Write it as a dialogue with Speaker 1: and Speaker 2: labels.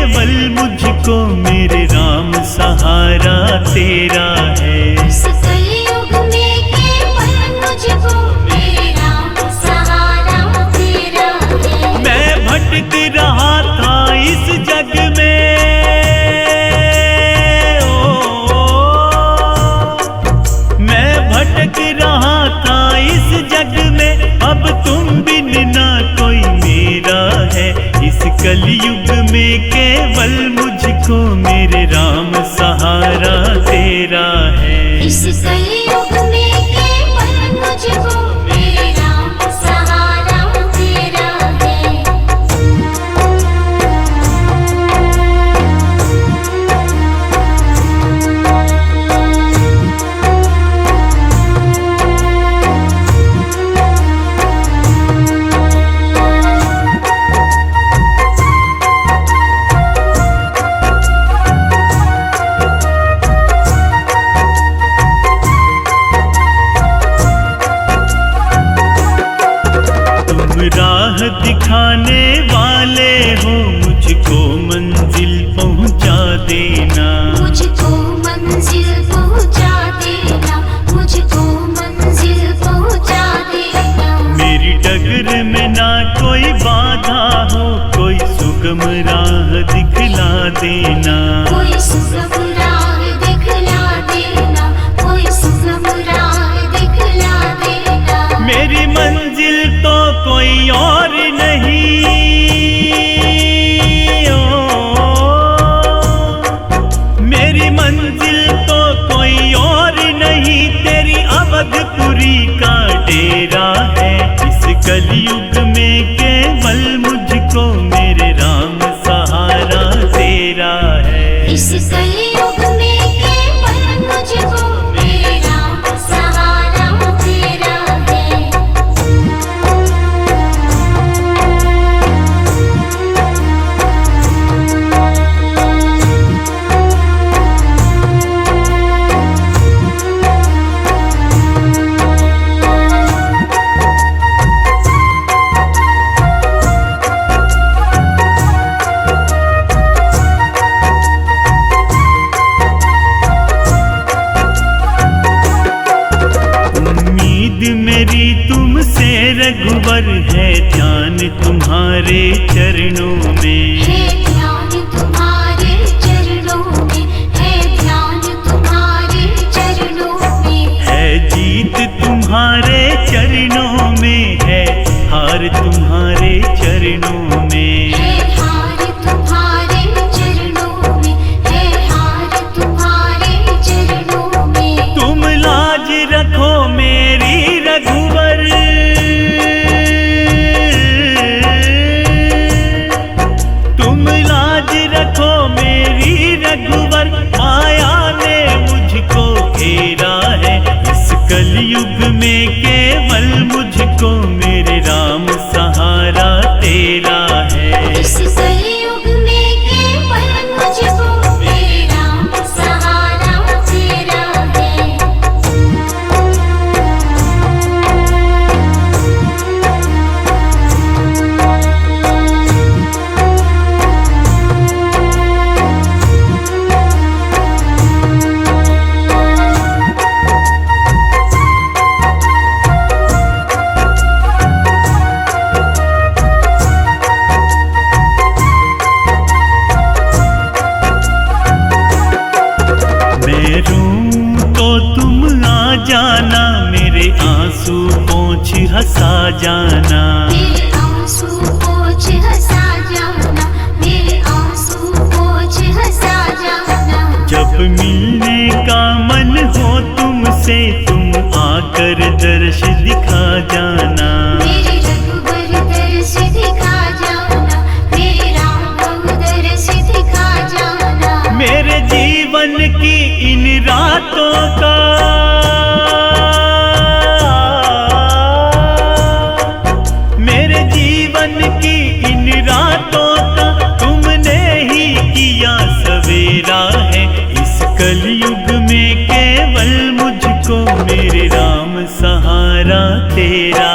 Speaker 1: केवल मुझको मेरे राम सहारा तेरा है।
Speaker 2: इस कलयुग में केवल मुझको मेरे राम सहारा तेरा है।
Speaker 1: मैं भटक रहा था इस जग में, मैं भटक रहा था इस जग में, अब तुम बिन ना कोई मेरा है। इस कलयुग में केवल मुझको मेरे राम सहारा तेरा है।
Speaker 2: इस कलयुग में केवल मुझको मेरे राम सहारा तेरा है।
Speaker 1: राह दिखाने वाले हो, मुझको मंजिल पहुंचा देना।
Speaker 2: मुझको मंजिल पहुंचा देना, मुझको मंजिल पहुंचा देना।
Speaker 1: मेरी डगर में ना कोई बाधा हो, कोई सुगम राह दिखला देना।
Speaker 2: कोई सुगम राह दिखला देना, कोई सुगम राह दिखला देना।
Speaker 1: मेरी मंजिल तो कोई और नहीं, मेरी मंजिल तो कोई और नहीं, तेरी अवधपुरी का डेरा है। इस कलयुग में केवल मुझको मेरे राम सहारा तेरा है।
Speaker 2: इस कलयुग में केवल मुझको मेरे राम सहारा तेरा है।
Speaker 1: उम्मीद मेरी तुमसे रघुवर है, ध्यान तुम्हारे चरणों में।
Speaker 2: है ध्यान तुम्हारे चरणों में, है ध्यान तुम्हारे चरणों में।
Speaker 1: है जीत तुम्हारे चरणों में, है हार तुम्हारे चरणों में।
Speaker 2: है हार तुम्हारे चरणों में, है हार तुम्हारे चरणों में।
Speaker 1: तुम लाज रखो मेरी रघुवर, तुम लाज रखो मेरी रघुवर, माया ने मुझको घेरा है। इस कलयुग में केवल मुझको मेरे राम सहारा तेरा है।
Speaker 2: इस कलयुग में केवल मुझको मेरे राम सहारा तेरा है।
Speaker 1: मैं रूं तो तुम आ जाना, मेरे आंसू पोंछ हंसा जाना।
Speaker 2: मेरे आंसू पोंछ हंसा जाना, मेरे आंसू पोंछ हंसा जाना।
Speaker 1: जब मिलने का मन हो तुमसे, तुम आकर दर्श दिखा जाना।
Speaker 2: मेरे रघुवर दर्श दिखा जाना, मेरे राम दर्श दिखा जाना।
Speaker 1: मेरे जीवन की इन रातों का, मेरे जीवन की इन रातों का तुमने ही किया सवेरा है। इस कलयुग में केवल मुझको मेरे राम सहारा तेरा